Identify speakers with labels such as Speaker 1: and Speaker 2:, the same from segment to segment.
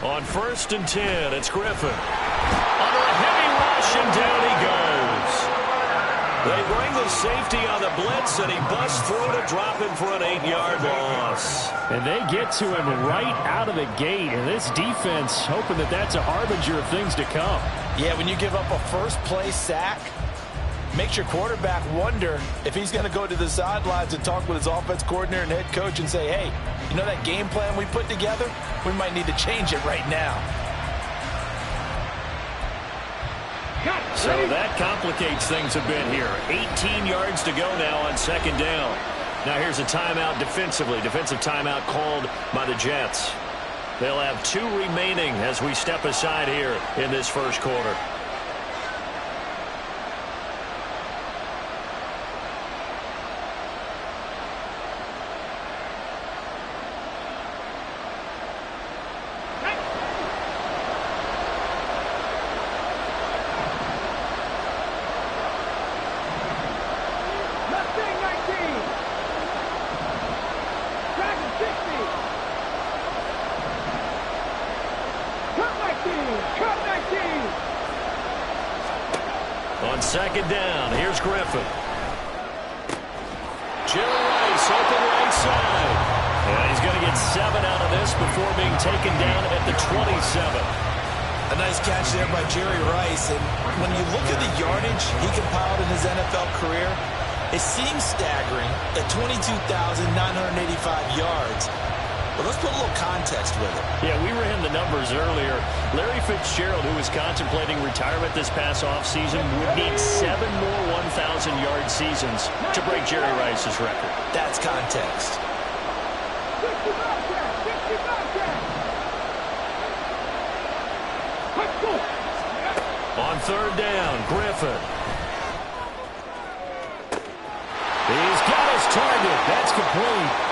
Speaker 1: On 1st and 10, it's Griffin. Under a heavy rush, and down he goes. They bring the safety on the blitz, and he busts through to drop him for an 8-yard loss.
Speaker 2: And they get to him right out of the gate, and this defense hoping that that's a harbinger of things to come.
Speaker 3: Yeah, when you give up a first-place sack, makes your quarterback wonder if he's going to go to the sidelines and talk with his offense coordinator and head coach and say, hey, you know that game plan we put together? We might need to change it right now.
Speaker 1: So that complicates things a bit here. 18 yards to go now on 2nd down. Now here's a timeout defensively. Defensive timeout called by the Jets. They'll have 2 remaining as we step aside here in this first quarter. On 2nd down, here's Griffin. Jerry Rice open right side. And he's going to get 7 out of this before being taken down at the 27.
Speaker 3: A nice catch there by Jerry Rice. And when you look at the yardage he compiled in his NFL career, it seems staggering at 22,985 yards. But let's put a little context with it.
Speaker 1: Yeah, we ran the numbers earlier. Larry Fitzgerald, who was contemplating retirement this past offseason, would need 7 more 1,000-yard seasons to break Jerry Rice's record.
Speaker 3: That's context.
Speaker 1: On 3rd down, Griffin. He's got his target. That's complete.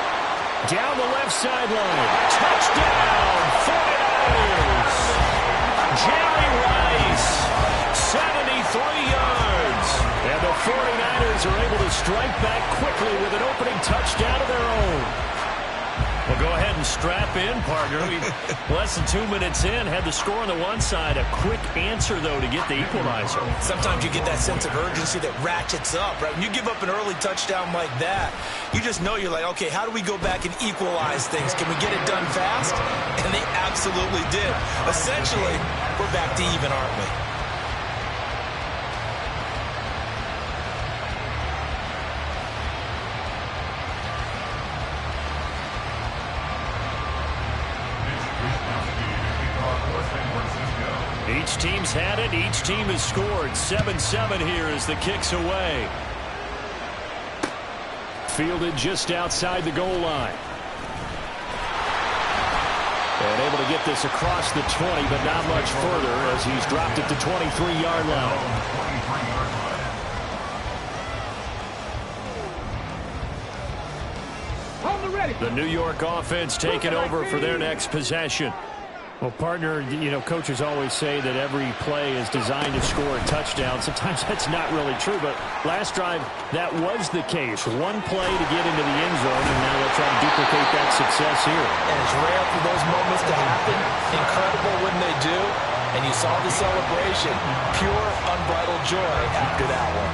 Speaker 1: Down the left sideline. Touchdown, 49ers. Jerry Rice, 73 yards. And the 49ers are able to strike back quickly with an opening touchdown of their own. Well, go ahead and strap in, partner. Less than 2 minutes in, had the score on the one side. A quick answer, though, to get the equalizer.
Speaker 3: Sometimes you get that sense of urgency that ratchets up, right? When you give up an early touchdown like that, you just know you're like, okay, how do we go back and equalize things? Can we get it done fast? And they absolutely did. Essentially, we're back to even, aren't we?
Speaker 1: Each team's had it. Each team has scored. 7-7 here as the kick's away. Fielded just outside the goal line. And able to get this across the 20, but not much further as he's dropped it to 23-yard line. The New York offense taking over for their next possession.
Speaker 2: Well, partner, you know, coaches always say that every play is designed to score a touchdown. Sometimes that's not really true, but last drive, that was the case. One play to get into the end zone, and now they'll try to duplicate that success here.
Speaker 3: And it's rare for those moments to happen. Incredible when they do. And you saw the celebration. Pure, unbridled joy after that one.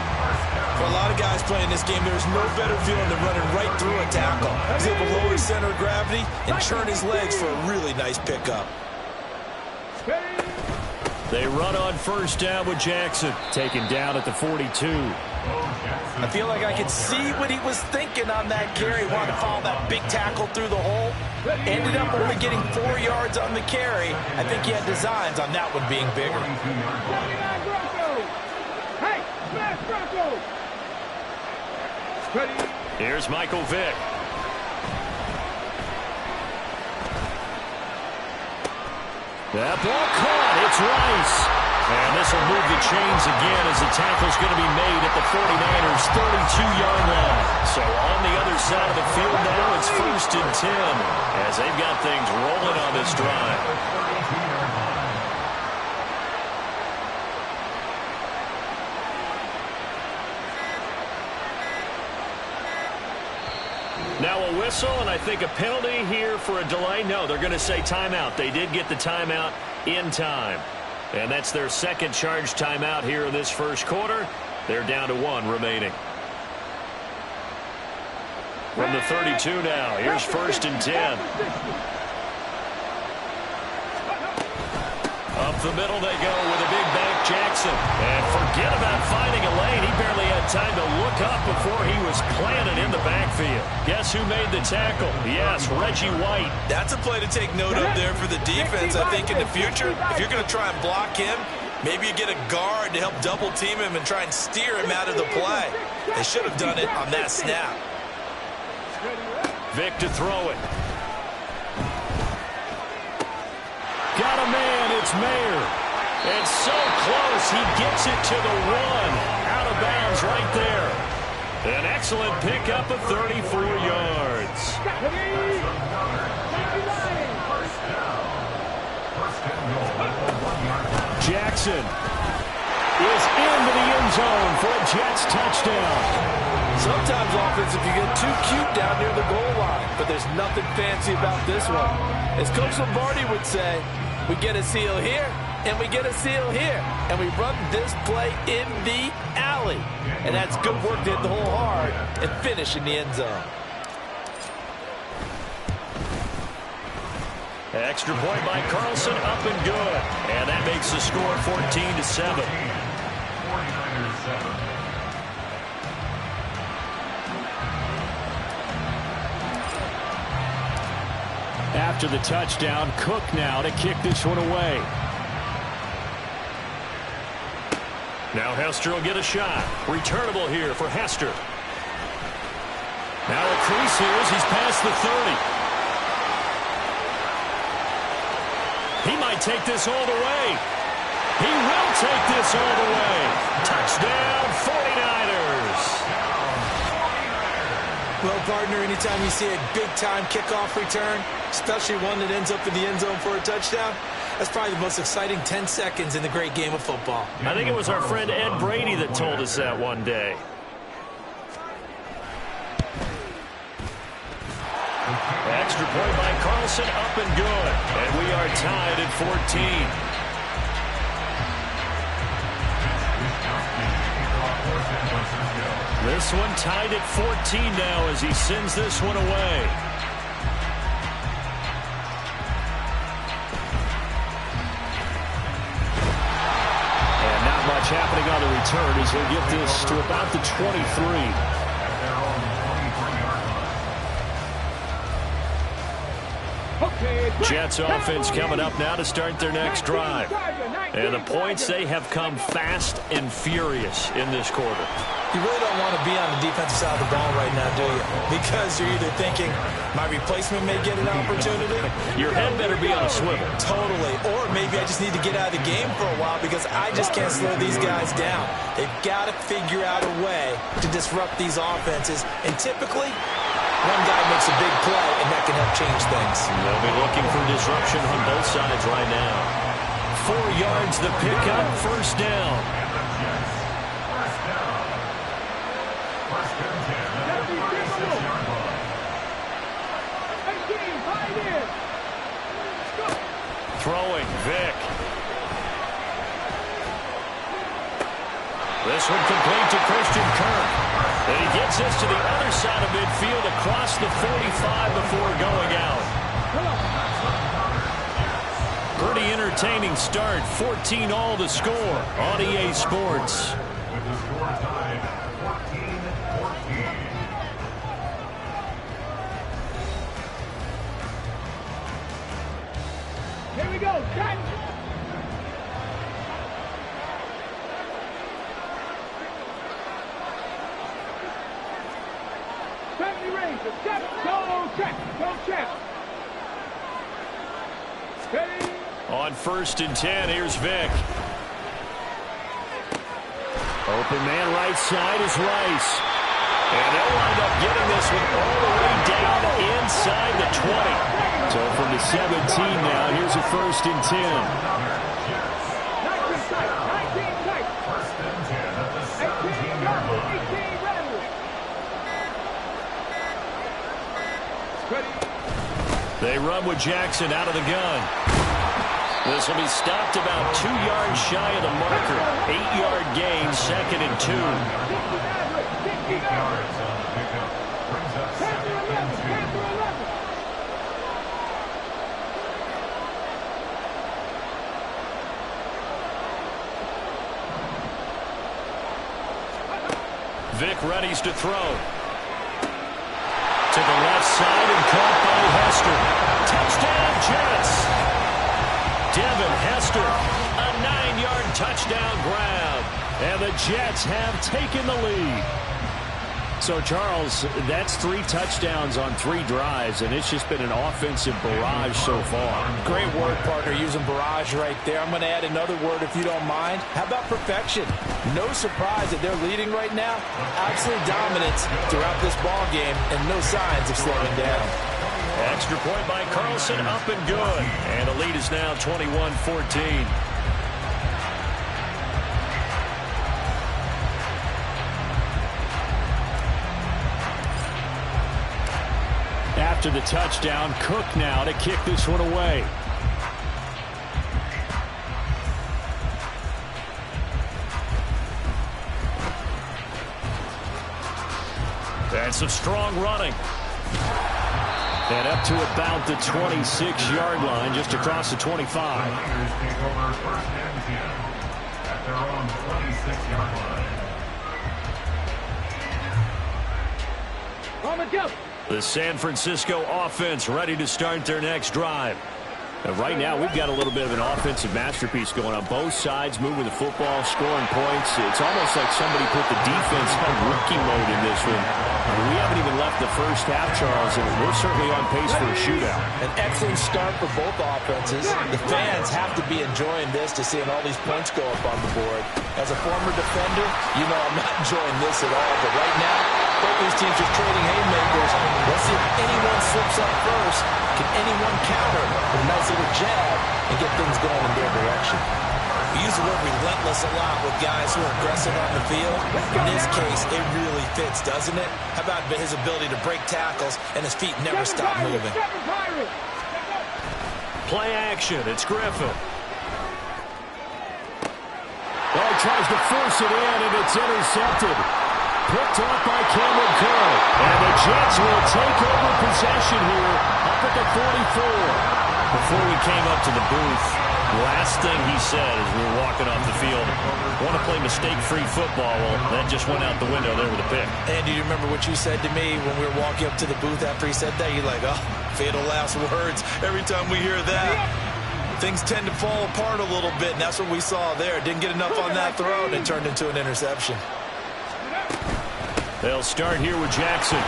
Speaker 3: For a lot of guys playing this game, there's no better feeling than running right through a tackle. He's able to lower his center of gravity and churn his legs for a really nice pickup.
Speaker 1: They run on 1st down with Jackson. Taken down at the 42.
Speaker 3: I feel like I could see what he was thinking on that carry. Wanted to follow that big tackle through the hole. Ended up only getting 4 yards on the carry. I think he had designs on that one being bigger.
Speaker 1: Here's Michael Vick. That ball caught. It's Rice. And this will move the chains again as the tackle's going to be made at the 49ers' 32-yard line. So on the other side of the field now, it's 1st and 10 as they've got things rolling on this drive.
Speaker 2: Now a whistle, and I think a penalty here for a delay. No, they're going to say timeout. They did get the timeout in time. And that's their second charge timeout here in this first quarter. They're down to 1 remaining. From the 32 now, here's 1st and 10. Up the middle they go with a big bank Jackson. And forget about finding a lane. He barely had time to look up before he was planted in the backfield. Guess who made the tackle? Yes, Reggie White.
Speaker 3: That's a play to take note of there for the defense. I think in the future, if you're going to try and block him, maybe you get a guard to help double team him and try and steer him out of the play. They should have done it on that snap.
Speaker 2: Vick to throw it. Got a man, it's Mayer. And so close, he gets it to the 1. Out of bounds right there. An excellent pickup of 34 yards. Jackson is into the end zone for a Jets touchdown.
Speaker 3: Sometimes offense, if you get too cute down near the goal line, but there's nothing fancy about this one. As Coach Lombardi would say, we get a seal here, and we get a seal here, and we run this play in the alley. And that's good work to hit the hole hard and finish in the end zone.
Speaker 2: Extra point by Carlson, up and good. And that makes the score 14-7. After the touchdown, Cook now to kick this one away. Now Hester will get a shot. Returnable here for Hester. Now a crease here as he's past the 30. He might take this all the way. He will take this all the way. Touchdown, 49ers.
Speaker 3: Well, partner, anytime you see a big-time kickoff return, especially one that ends up in the end zone for a touchdown, that's probably the most exciting 10 seconds in the great game of football.
Speaker 2: I think it was our friend Ed Brady that told us that one day. Extra point by Carlson, up and good. And we are tied at 14. This one tied at 14 now as he sends this one away. And not much happening on the return as he'll get this to about the 23. Jets offense coming up now to start their next drive. And the points, they have come fast and furious in this quarter.
Speaker 3: You really don't want to be on the defensive side of the ball right now, do you? Because you're either thinking, my replacement may get an opportunity.
Speaker 2: Your head better be on a swivel.
Speaker 3: Totally. Or maybe I just need to get out of the game for a while because I just can't slow these guys down. They've got to figure out a way to disrupt these offenses. And typically, one guy makes a big play, and that can help change things.
Speaker 2: They'll be looking for disruption on both sides right now. 4 yards the pickup, first down. Throwing, Vick. This one complete to Christian Kirk. And he gets this to the other side of midfield across the 45 before going out. Pretty entertaining start. 14-all the score on EA Sports.
Speaker 4: Here we go. Cut. Go check. Ready.
Speaker 2: On 1st and 10, here's Vick. Open man right side is Rice. And they'll wind up getting this one all the way down inside the 20. So from the 17 now, here's a 1st and 10.
Speaker 4: 19 tight. 18 ready.
Speaker 2: They run with Jackson out of the gun. This will be stopped about 2 yards shy of the marker. 8-yard gain, 2nd and 2. Vic readies to throw. To the left side and caught by Hester. Touchdown, Jets. Devin Hester, a 9-yard touchdown grab. And the Jets have taken the lead. So, Charles, that's 3 touchdowns on 3 drives, and it's just been an offensive barrage so far.
Speaker 3: Great work, partner, using barrage right there. I'm going to add another word if you don't mind. How about perfection? No surprise that they're leading right now. Absolute dominance throughout this ball game, and no signs of slowing down.
Speaker 2: Extra point by Carlson, up and good. And the lead is now 21-14. After the touchdown, Cook now to kick this one away. And some strong running. And up to about the 26-yard line, just across the 25.
Speaker 5: Take over first and 10 at their own 26-yard line.
Speaker 2: The San Francisco offense ready to start their next drive. And right now, we've got a little bit of an offensive masterpiece going on. Both sides moving the football, scoring points. It's almost like somebody put the defense on rookie mode in this one. We haven't even left the first half, Charles, and we're certainly on pace for a shootout.
Speaker 3: An excellent start for both offenses. The fans have to be enjoying this to seeing all these points go up on the board. As a former defender, you know I'm not enjoying this at all. But right now, both these teams just trading haymakers. Let's see if anyone slips up first. Can anyone counter with a nice little jab and get things going in their direction? We use the word relentless a lot with guys who are aggressive on the field. In this case, it really fits, doesn't it? How about his ability to break tackles and his feet never stop moving?
Speaker 2: Play action. It's Griffin. Oh, he tries to force it in, and it's intercepted. Picked off by Cameron Curl. And the Jets will take over possession here up at the 44. Before we came up to the booth, last thing he said as we were walking off the field, want to play mistake-free football. Well, that just went out the window there with a pick.
Speaker 3: And do you remember what you said to me when we were walking up to the booth after he said that? You're like, oh, fatal last words. Every time we hear that, things tend to fall apart a little bit, and that's what we saw there. Didn't get enough on that throw, and it turned into an interception.
Speaker 2: They'll start here with Jackson.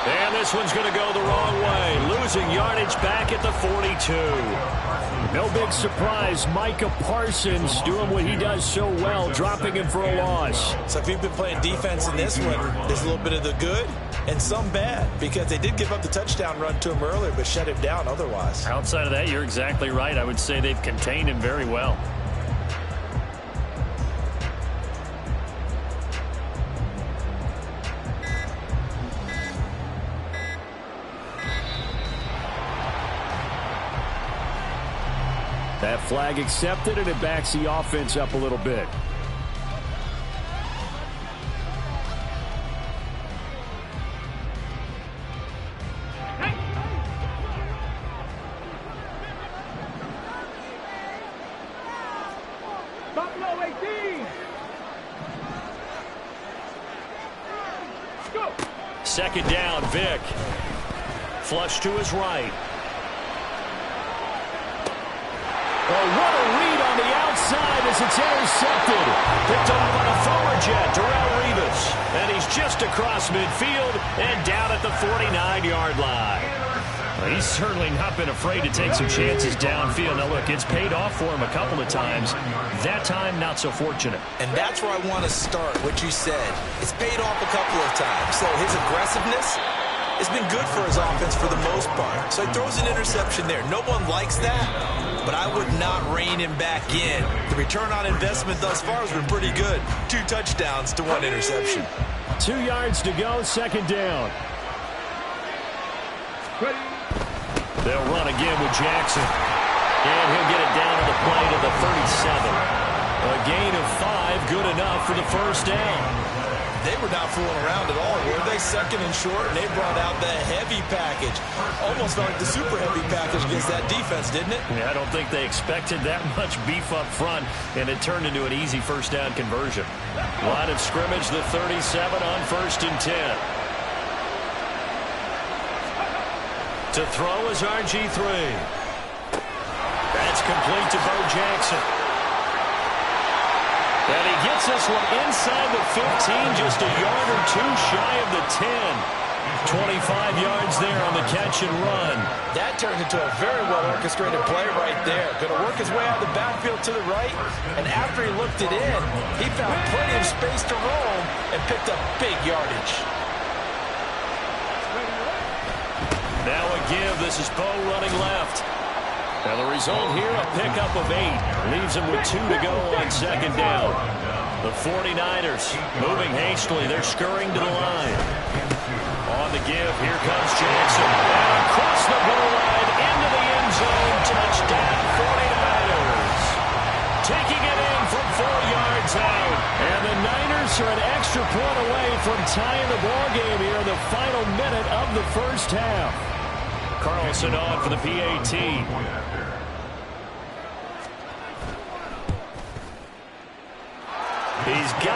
Speaker 2: And this one's going to go the wrong way. Losing yardage back at the 42. No big surprise. Micah Parsons doing what he does so well, dropping him for a loss.
Speaker 3: So if you've been playing defense in this one, there's a little bit of the good and some bad, because they did give up the touchdown run to him earlier, but shut him down otherwise.
Speaker 6: Outside of that, you're exactly right. I would say they've contained him very well.
Speaker 2: That flag accepted, and it backs the offense up a little bit.
Speaker 4: Buffalo 18. Go.
Speaker 2: Second down, Vic. Flush to his right. Oh, what a read on the outside as it's intercepted. Picked off by a former Jet, Darrelle Revis. And he's just across midfield and down at the 49-yard line.
Speaker 6: Well, he's certainly not been afraid to take some chances downfield. Now, look, it's paid off for him a couple of times. That time, not so fortunate.
Speaker 3: And that's where I want to start, what you said. It's paid off a couple of times. So his aggressiveness has been good for his offense for the most part. So he throws an interception there. No one likes that, but I would not rein him back in. The return on investment thus far has been pretty good. 2 touchdowns to 1 interception.
Speaker 2: 2 yards to go, second down.
Speaker 4: Ready.
Speaker 6: They'll run again with Jackson. And he'll get it down to the play to the 37. A gain of 5, good enough for the first down.
Speaker 3: They were not fooling around at all, were they? Second and short, and they brought out the heavy package. Almost like the super heavy package against that defense, didn't it?
Speaker 6: Yeah, I don't think they expected that much beef up front, and it turned into an easy first down conversion. Line of scrimmage, the 37 on 1st and 10. To throw is RG3. That's complete to Bo Jackson. And he gets this one inside the 15, just a yard or two shy of the 10. 25 yards there on the catch and run.
Speaker 3: That turned into a very well-orchestrated play right there. Going to work his way out of the backfield to the right, and after he looked it in, he found plenty of space to roam and picked up big yardage.
Speaker 6: Now a give. This is Bo running left. Now the result here, a pickup of 8. Leaves him with 2 to go on 2nd down. The 49ers moving hastily. They're scurrying to the line. On the give, here comes Jackson. And across the goal line, into the end zone. Touchdown, 49ers. Taking it in from 4 yards out. And the Niners are an extra point away from tying the ball game here in the final minute of the first half. Carlson on for the PAT. He's got